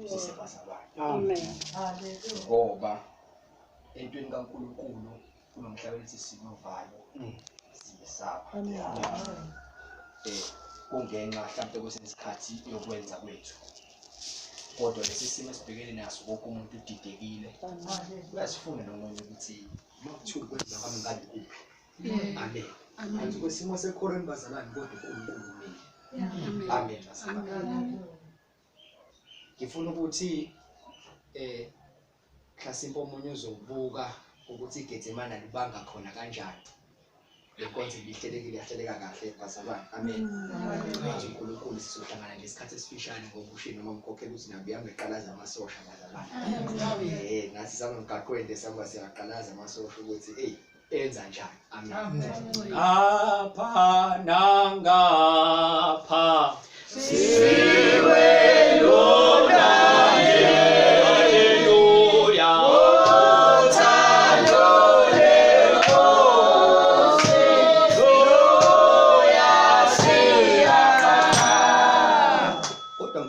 sisebazalwane. Amen. Ngoba entweni kaNkulunkulu kunomhlaba lethi sinovalo siyesaba. Kungenxa mhlawumbe kwesinye isikhathi yokwenza kwethu. Kodwa lesi simo esibhekene naso wonke umuntu udidekile. Uyasifuna nomunye ukuthi makuthiwa kwenza kwami ngale kuphi. Amen. Amen. Kwesimo sekhoreni bazalwane kodwa uNkulunkulu umile. Amen. Amen. Ngifuna ukuthi mhlasimpe omunye uzobuka ukuthi iGetsemane libanga khona kanjani. Lenkonzo lihlelekile yahleleka kahle bazalwane. Amen. uNkulunkulu sizohlangana ngesikhathi esifishane ngokushini noma umkhokhe ukuthi nabi angeqalaza amasosha bazalwane. Nathi samemgaqweni samba siyaqalaza amasosha ukuthi enza njani. Amen. Apha nangapha siwe lona.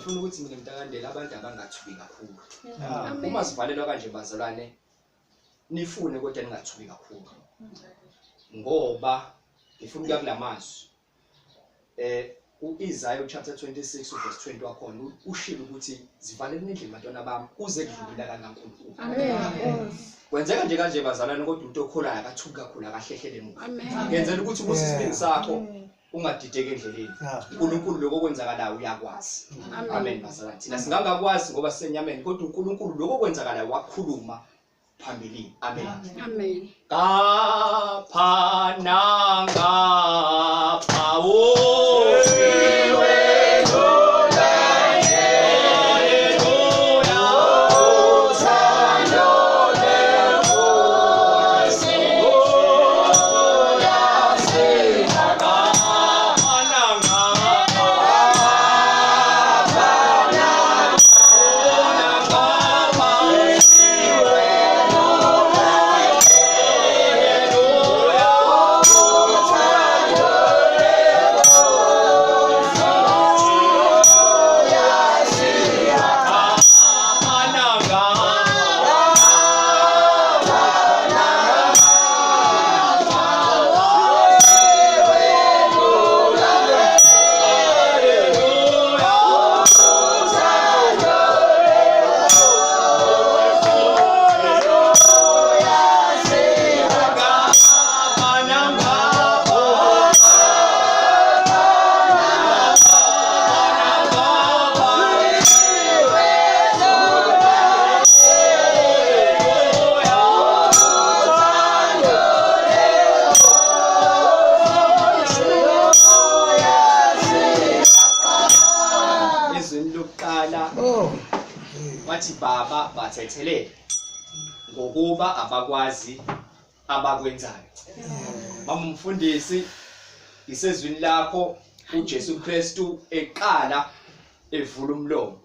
Ukuthi mina mntakandela abantu abangathubi kakhulu. Uma sivalelwa kanje bazalwane nifune kodwa ningathubi kakhulu. Ngoba ngifuna ukuya kulamazwi. uIsaiah chapter 26 verse 20 wakhona ushilo ukuthi zivaleleni endlini bantwana bami uze kudlula kaNkulunkulu. Amen. Kwenzeka nje kanje bazalwane kodwa umuntu okholayo akathuki kakhulu akahlehlele emuva. Amen. Ngenzela ukuthi ubusisibindi sakho ungadideki endleleni. uNkulunkulu lokho kwenzakalayo uyakwazi. Amen bazalwane. Thina singangakwazi ngoba sisenyameni kodwa uNkulunkulu lokho kwenzakalayo wakhuluma phambili. Amen. Amen. Kapha nangapha wathi baba bathethelele ngokuba abakwazi abakwenzayo. Mama umfundisi isezwini lakho uJesu Kristu eqala evula umlomo.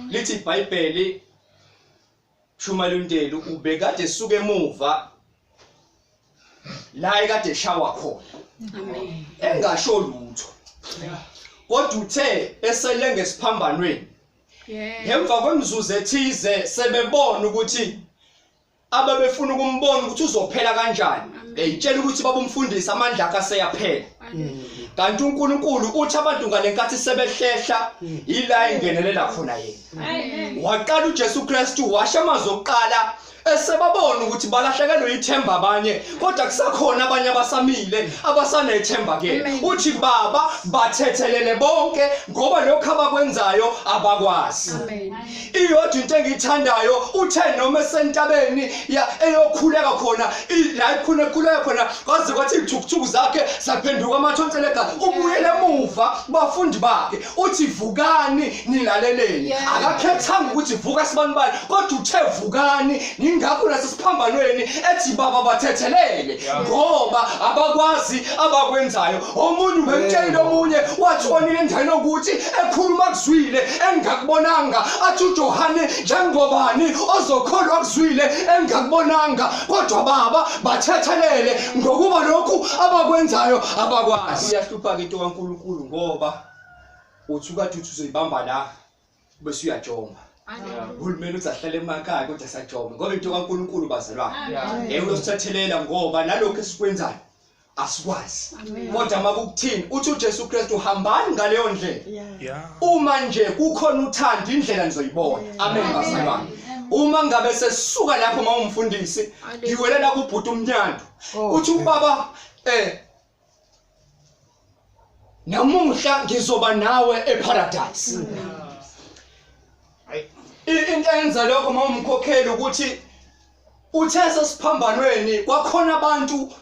Lithi iBhayibheli Shumalundelu ubekade suka emuva la ekade shawa khona. Amen. Engasho lutho. Kodwa uthe eselenge siphambanweni. Ngemva kwemzuzu ethize sebebona ukuthi ababefuna ukumbona ukuthi uzophela kanjani. Beyitshela ukuthi babumfundisa amandla akhe aseyaphela. Kanti uNkulunkulu uthi abantu ngalenkathi sebehlehla ila ingenelela khona yena. Waqala uJesu Kristu washa amazwi okuqala esebabona ukuthi balahlekelwe ithemba abanye kodwa kusakhona abanye abasamile abasanethemba ke. Uthi baba bathethelele bonke ngoba lokho abakwenzayo abakwazi. Amen. Iyodwa into engiyithandayo uthe noma esentabeni eyokhuleka khona la ikhuleka khona kwaze kwathi ithukuthuku zakhe saphenduka amathonseleka ubuyele emuva bafundi bakhe uthi vukani nilaleleni. Akakhethanga ukuthi vuka sibanibani kodwa uthe vukani ingakho nasesiphambanweni ethi baba bathethelele ngoba abakwazi abakwenzayo. Omunye ubemtshela omunye wathonile endaweni ukuthi ekhuluma kuzwile engakubonanga athi uJohane njengobani ozokholwa kuzwile engakubonanga kodwa baba bathethelele ngokuba lokhu abakwenzayo abakwazi. Iyahlupha ke into kaNkulunkulu ngoba uthi ukathi uzoyibamba la bese uyajonga. uhulumeni uzahlala emakhaya kodwa sajoma ngoba into kaNkulunkulu bazalwane uyosithethelela ngoba nalokho esikwenzayo asikwazi kodwa makukuthini uthi uJesu Kristu hambani ngaleyo ndlela uma nje kukhona uthando indlela nizoyibona amen bazalwane uma ngabe sesisuka lapho mawumfundisi ngiwelela kubhuti umnyando uthi ubaba namuhla ngizoba nawe eparadise into enza lokho mawumkhokheli ukuthi uthesa siphambanweni kwakhona abantu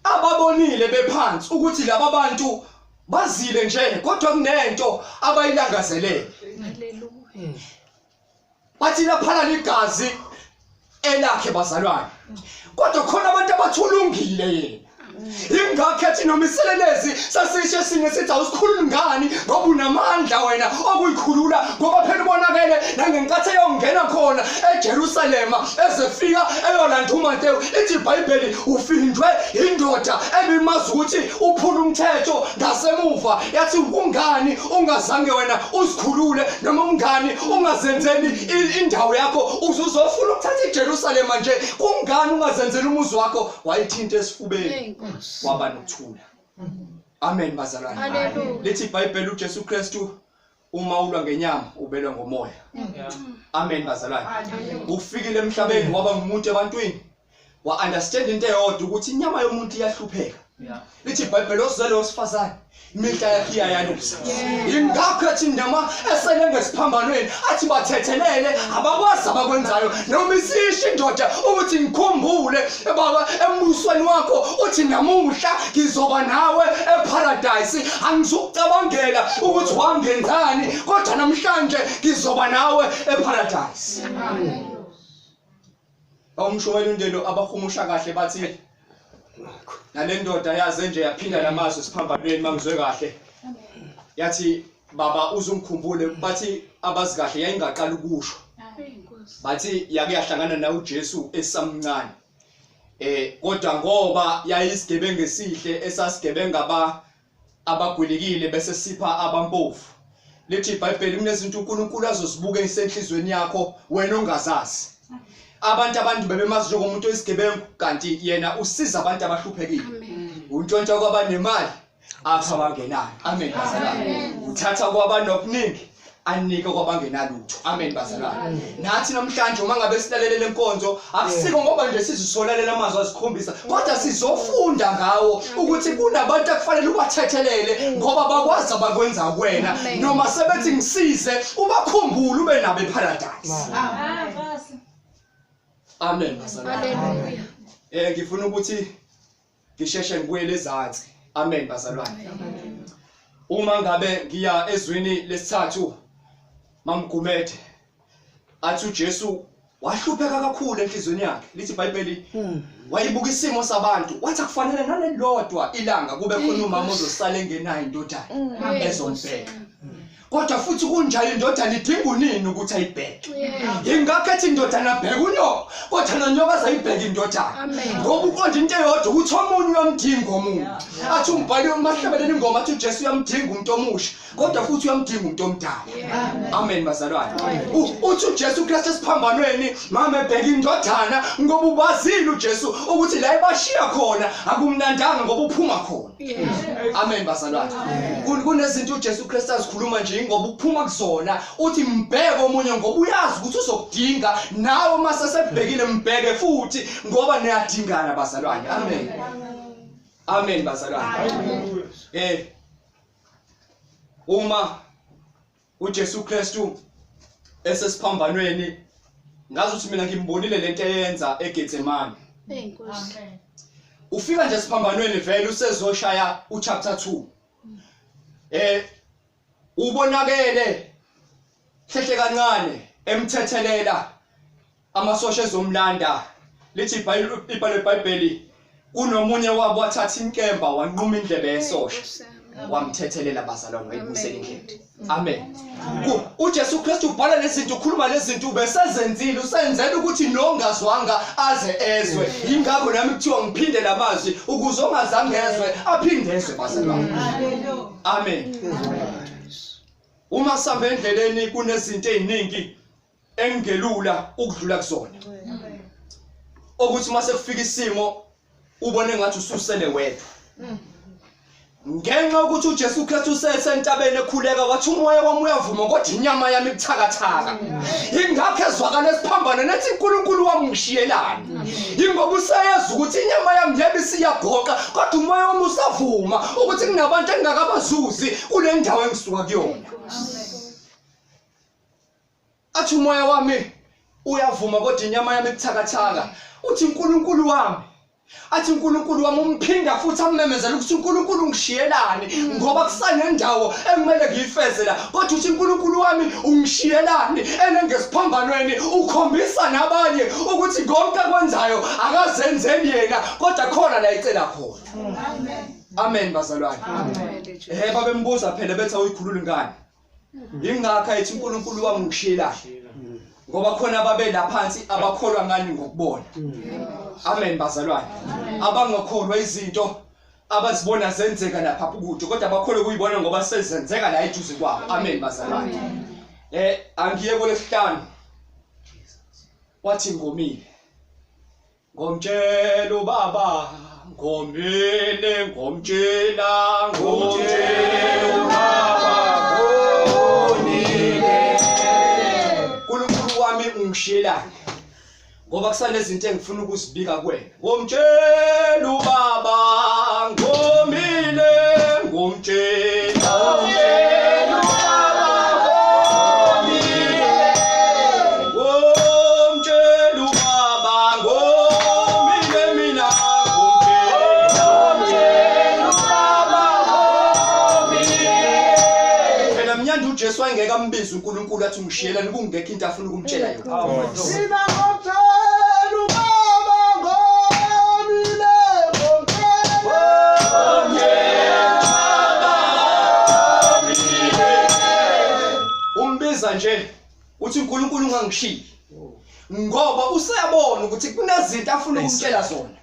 ababonile bephansi ukuthi laba bantu bazile nje kodwa kunento abayilangazelele bathi laphala ligazi elakhe bazalwane kodwa khona abantu abathulungile yena ingakhethi nomiselelezi sasisho singe sithi awusikhululi ngani ngoba unamandla wena okuyikhulula ngoba phela ubonakele nangenkathi eyongena khona eJerusalema ezefika eyolanda uMateyu ithi iBhayibheli ufindwe indoda ebimazi ukuthi uphula umthetho ngasemuva yathi ungani ungazange wena usikhulule noma ungani ungazenzeli indawo yakho uzozofuna ukuthatha iJerusalema nje kungani ungazenzeli umuzi wakho wayithinta esifubeni waba nokuthula amen bazalwane lithi iBhayibheli uJesu Kristu uma ulwa ngenyama ubelwa ngomoya amen bazalwane ufikile emhlabeni waba ngumuntu ebantwini wa understand into eyodwa ukuthi inyama yomuntu iyahlupheka lithi iBhayibheli ozele osifazane imihla yakhe iyayanusa ingakho ethi ndama esele ngesiphambanweni athi bathethelele abakwazi abakwenzayo noma isishi indoda ukuthi ngikhumbule baba embusweni wakho uthi namuhla ngizoba nawe eparadise angizukucabangela ukuthi wangenzani kodwa namhlanje ngizoba nawe eparadise awumshowela indelo abahumusha kahle bathi nale ndoda yaze nje yaphinda lamazwi siphambanweni mangizwe kahle yathi baba uzungikhumbule bathi abazi kahle yayingaqala ukusho bathi yake yahlangana na uJesu esamncane kodwa ngoba yayisigebengu esihle esasigebenga abagwilikile bese sipha abampofu lithi iBhayibheli kunezinto uNkulunkulu azozibuka esenhlizweni yakho wena ongazazi abantu bebemazi njengomuntu oyisigebengu kanti yena usiza abantu abahluphekile untshontsha kwabanemali apha bangenayo amen bazalwane uthatha kwabanokuningi anike kwabangenalutho amen bazalwane nathi namhlanje uma ngabe silalele lenkonzo akusiko ngoba nje sizisolalela amazwi asikhombisa kodwa sizofunda ngawo ukuthi kunabantu akufanele ubathethelele ngoba bakwazi abakwenza kuwena noma sebethi ngisize ubakhumbule ube nabo eparadise amen bazalwane haleluya ngifuna ukuthi ngisheshe ngibuyele ezantsi amen bazalwane uma ngabe ngiya ezweni lesithathu mamgumede athi uJesu wahlupheka kakhulu enhlizweni yakhe lithi iBhayibheli wayibuka isimo sabantu wathi akufanele nalelodwa ilanga kube khona umama ozosala engenayo indodana ezombheka kodwa futhi kunjalo indodana idinga unini ukuthi ayibheke ingakho ethi indodana bheka unyoka kodwa nonyoka azayibheka indodana ngoba uqonda into eyodwa ukuthi omunye uyamdinga omunye athi umbhali umahlabeleni ingoma athi uJesu uyamdinga umuntu omusha kodwa futhi uyamdinga umuntu omdala amen bazalwane uthi uJesu Kristu esiphambanweni mama ebheka indodana ngoba ubazile uJesu ukuthi la ibashiya khona akumnandanga ngoba uphuma khona amen bazalwane kunezinto uJesu Kristu azikhuluma nje ngoba uphuma kuzona uthi mbheke omunye ngoba uyazi ukuthi uzokudinga nawe mase sebhekile mbheke futhi ngoba niyadingana bazalwane amen amen bazalwane uma uJesu Kristu esesiphambanweni ngazi ukuthi mina ngimbonile lento eyenza eGetsemane enkosi ufika nje siphambanweni vele usezoshaya uchapter 2 ubonakele hlehle kancane emthethelela amasosha ezomlanda lithi iBhayibheli kunomunye wabo wathatha inkemba wanquma indlebe yesosha wamthethelela bazalwane wayibusela indlebe amen uJesu Kristu ubhala lezinto ukhuluma lezinto ubesezenzile usenzela ukuthi nongazwanga aze ezwe ingakho nami kuthiwa ngiphinde lamazwi ukuze ongazange ezwe aphinde ezwe bazalwane amen uma sihamba endleleni kunezinto eziningi engelula ukudlula kuzona ukuthi mase kufika isimo ubone ngathi ususele wedwa ngenxa ukuthi uJesu Kristu usesentabeni ekhuleka wathi umoya wami uyavuma kodwa inyama yami ibuthakathaka ingakho ezwakala esiphambana nethi uNkulunkulu wami ngishiyelani ingoba usayeza ukuthi inyama yami yebe siyagoqa kodwa umoya wami usavuma ukuthi kunabantu engingakabazuzi kule ndawo engisuka kuyona athi umoya wami uyavuma kodwa inyama yami ibuthakathaka uthi uNkulunkulu wami athi uNkulunkulu wami umphinda futhi amemezela ukuthi uNkulunkulu ngishiyelani ngoba kusanendawo engimele ngiyifeze la kodwa uthi uNkulunkulu wami ungishiyelani enengesiphambanweni ukhombisa nabanye ukuthi konke akwenzayo akazenzeli yena kodwa khona la icela khona amen bazalwane amen babembuza phela bethi uyikhulula ngani ingakho ethi uNkulunkulu wami ngishiyelani ngoba khona babe la phansi abakholwa ngani ngokubona amen bazalwane abangakholwa izinto abazibona zenzeka lapha kude kodwa abakholwa ukuyibona ngoba sezenzeka la eduze kwabo amen bazalwane angiye kolesihlanu wathi ngomile ngomtshela ubaba ngomile ngomtshela ubaba ngonile uNkulunkulu wami ungishiyelani ngoba kusale izinto engifuna ukuzibika kuwena ngomtshela ubaba ngomile ngomtshela ubaba ngomile ngomtshela ubaba ngomile mina ngomtshela ubaba ngomile phela mnyanda uJesu wayengeke ambize uNkulunkulu athi ungishiyelani kungekho into afuna ukumtshela yona nje uthi uNkulunkulu ungangishiyi ngoba useyabona ukuthi kunezinto afuna ukumtshela zona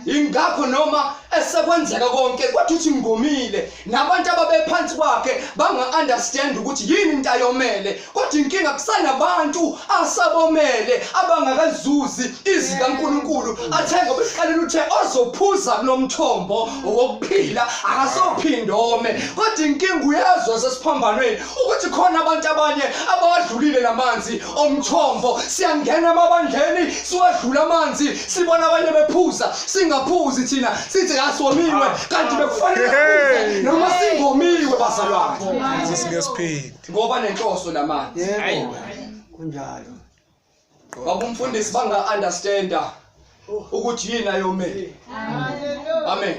ingakho noma esekwenzeka konke kodwa uthi ngomile nabantu ababephansi kwakhe banga understand ukuthi yini into ayomele kodwa inkinga kusanabantu asabomele abangakazuzi izwi kaNkulunkulu athenga beqalela uthe ozophuza kunomthombo wokuphila akasophinda ome kodwa inkinga uyezwa sesiphambanweni ukuthi khona abantu abanye abawadlulile namanzi omthombo siyangena emabandleni siwadlula amanzi sibona abanye bephuza singaphuzi thina sithi asomiwe kanti bekufanele noma singomiwe bazalwane sesingesiphinde ngoba nenhloso lamanje yebo kunjalo babumfundisi banga understanda ukuthi yini ayomele amen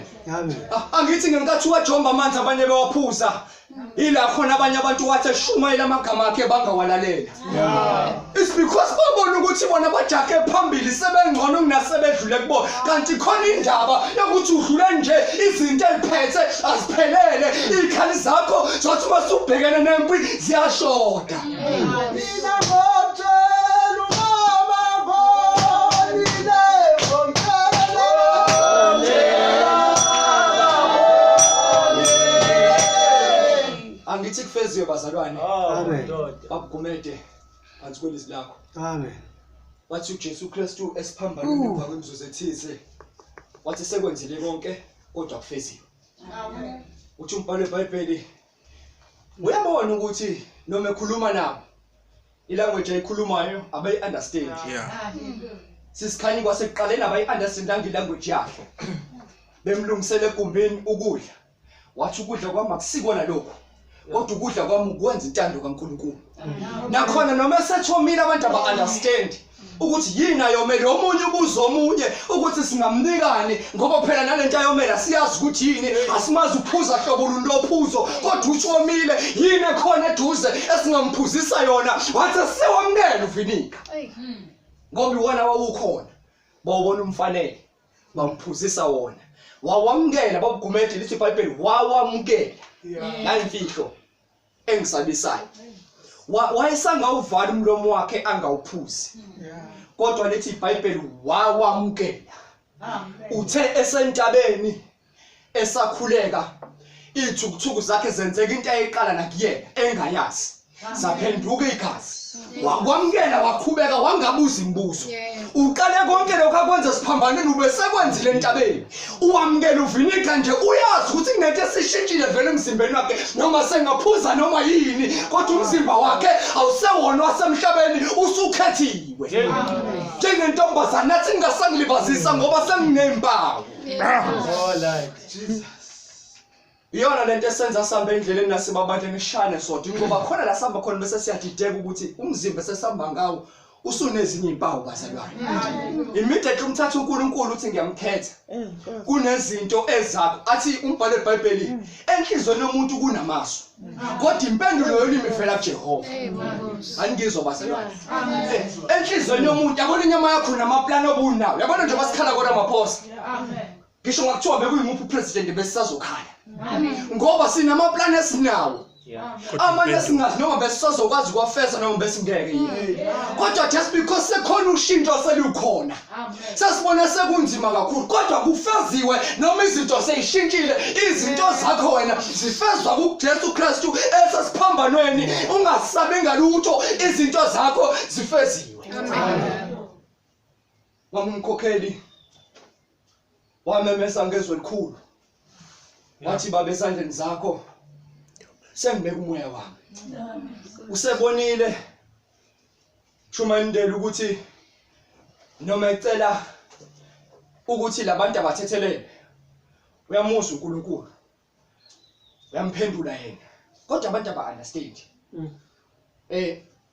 angithi ngenkathi wajomba amanzi abanye bewaphuza ila khona abanye abantu wathi eshumayela amagama akhe bangawalalela it's because babona ukuthi bona bajake phambili sebengcono kunasebedlule kubo kanti khona indaba yokuthi udlule nje izinto eziphethe aziphelele ikhali zakho zokuthi masubhekene nempi ziyashoda mina ngotshela ubaba ngolile angithi kufeziwe bazalwane amen babugumede phansi kwelizwi lakho amen wathi uJesu Kristu esiphambanweni emva kwemizuzu ethize wathi sekwenzile konke kodwa kufeziwe amen uthi umbhalo weBhayibheli uyabona ukuthi noma ekhuluma nabo ilanguage ayikhulumayo abayi understand sisikhanyi kwasekuqaleni abayi understand angilanguage yakhe bemlungisele egumbini ukudla wathi ukudla kwami akusikona lokho kodwa ukudla kwami ukwenza intando kaNkulunkulu nakhona noma sethomile abantu aba understand ukuthi yini ayomele omunye ubuzo omunye ukuthi singamnikani ngoba phela nalento ayomela siyazi ukuthi yini asimazi ukuphuza hlobo lolophuzo kodwa uthomile yini ekhona eduze esingamphuzisa yona wathi sewamkela uvinika ngoba iwona wawukhona bawubona umfanele bamphuzisa wona wawamkela babugumede lithi iBhayibheli wawamkela nayimfihlo engisabisayo wayesangawuvala umlomo wakhe angawuphuzi kodwa lethi iBhayibheli wawamkela uthe esentabeni esakhuleka ithukuthuku zakhe zenzeka into ayiqala nakuyena engayazi saphenduka igazi wakwamukela waqhubeka wangabuza imibuzo uqale konke lokho akwenza siphambaneni ube sekwenzile entabeni uwamukela uvinika nje uyazi ukuthi kunento esishintshile vele emzimbeni wakhe noma sengaphuza noma yini kodwa umzimba wakhe awusewona wasemhlabeni usukhethiwe njengentombazana nathi ngingasangilibazisa ngoba senginempawu iyona lento esenza sihambe endleleni nasebabantu emishane sodwa ngoba khona la sihamba khona bese siyadideka ukuthi umzimba esesihamba ngawo usunezinye impawu bazalwane immediately umthatha uNkulunkulu uthi ngiyamkhetha kunezinto ezakho athi umbhalo eBhayibhelini enhlizweni yomuntu kunamasu kodwa impendulo yolimi ivela kuJehova angizwa bazalwane enhlizweni yomuntu yabona inyama yakho namaplani obunawo yabona nje basikhala kodwa amaphosa ngisho ngakuthiwa bekuyimuphi president besizazokhala ngoba sinamaplani esinawo amanye singazi noma besizokwazi kwafeza noma besingeke kodwa just because sekhona ushintsho selukhona sasibona sekunzima kakhulu kodwa kufeziwe noma izinto seyishintshile izinto zakho wena zifezwa kuJesu Kristu esesiphambanweni ungasabi ngalutho izinto zakho zifeziwe wamkhokheli wamemesa ngezwe elikhulu wathi baba esandleni zakho sengibeka umoya wami usebonile shumandela ukuthi noma ecela ukuthi labantu abathethelele uyamuzwa uNkulunkulu uyamphendula yena kodwa abantu aba-understand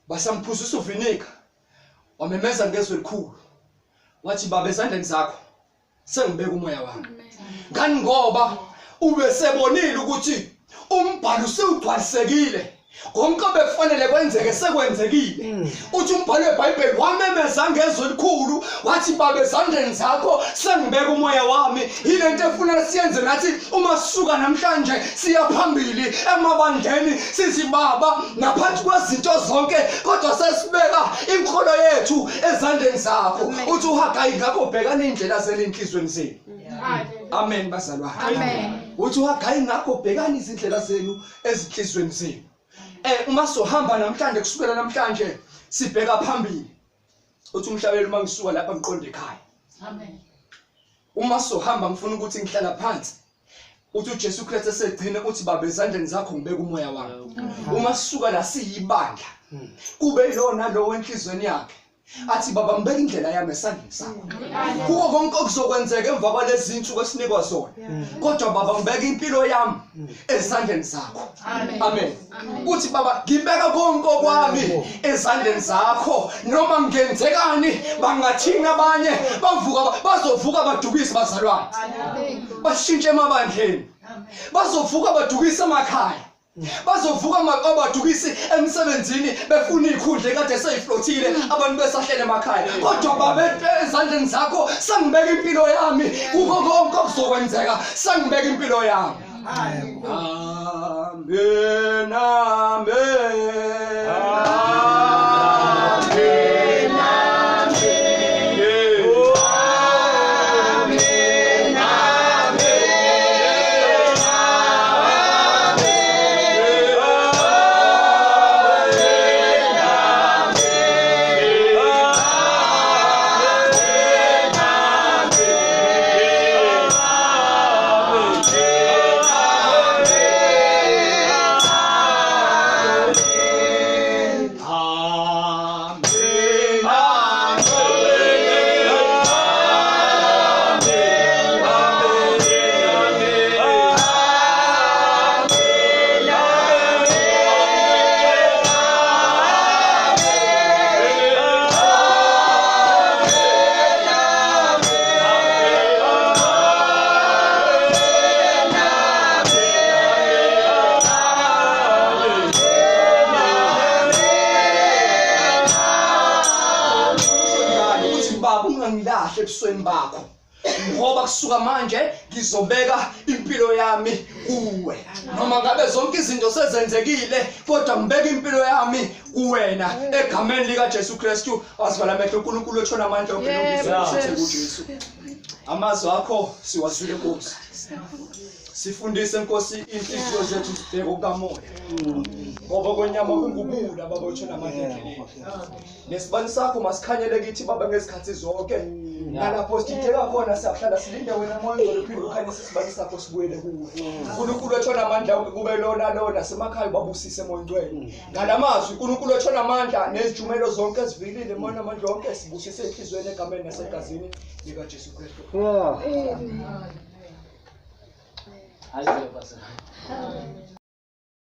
basamphuzisa uvinika wamemeza ngezwe elikhulu wathi baba esandleni zakho sengibeka umoya wami ngani ngoba ube sebonile ukuthi umbhalo usugcwalisekile konke bekufanele kwenzeke sekwenzekile uthi umbhalo weBhayibheli wamemeza ngezwe elikhulu wathi baba esandleni zakho sengibeka umoya wami ilento efuna siyenze nathi uma sisuka namhlanje siya phambili emabandleni sithi baba ngaphansi kwezinto zonke kodwa sesibeka inkolo yethu ezandleni zakho uthi uHagayi ngakho bhekana indlela zelinhlizweni zenu amen bazalwane amen uthi uHagayi ngakho bhekana izindlela zenu ezinhlizweni zenu uma sohamba namhlanje kusukela namhlanje sibheka phambili uthi umhlabeli uma ngisuka lapha ngiqonde ekhaya amen uma sohamba ngifuna ukuthi ngihlala phansi uthi uJesu Kristu esegcina uthi baba ezandleni zakho ngibeka umoya wami uma sisuka la siyibandla kube yilona lo wenhlizweni yakhe athi baba ngibeka indlela yami esandleni sakho kuko konke okuzokwenzeka emva kwalezi insuku esinikwa zona kodwa baba ngibeka impilo yami ezandleni zakho amen uthi baba ngibeka konke kwami ezandleni zakho noma ngenzekani bangathini abanye bazovuka badukise bazalwane bashintshe emabandleni bazovuka badukise emakhaya bazovuka abadukisi emsebenzini befuna ikhundla kade seyiflothile abantu besahlele emakhaya kodwa baba ezandleni zakho sangibeka impilo yami kuko konke okuzokwenzeka sangibeka impilo yami amen ungangilahle ebusweni bakho ngoba kusuka manje ngizobeka impilo yami kuwe noma ngabe zonke izinto sezenzekile kodwa ngibeka impilo yami kuwena egameni lika Jesu Kristu wazivala amehlo uNkulunkulu etshona amandla ophela ubizo kuJesu amazwi akho siwazwile Nkosi Sifundise Nkosi inhliziyo zethu zibheke kukamoya. Ngoba kwenyama kungubula baba wethu namandla endleleni. Nesibani sakho masikhanyele kithi baba ngezikhathi zonke. Nalapho sidideka khona siyahlala silinde wena moya ngolo phinde ukhanyise isibani sakho sibuyele kuwe. uNkulunkulu ethona amandla kube lona semakhaya babusise moya ngcwele. Ngalamazwi uNkulunkulu ethona amandla nezijumelo zonke ezivilile moya amandla onke sibusise enhlizweni egameni nasegazini lika Jesu Kristu. Yeah. Hallelujah.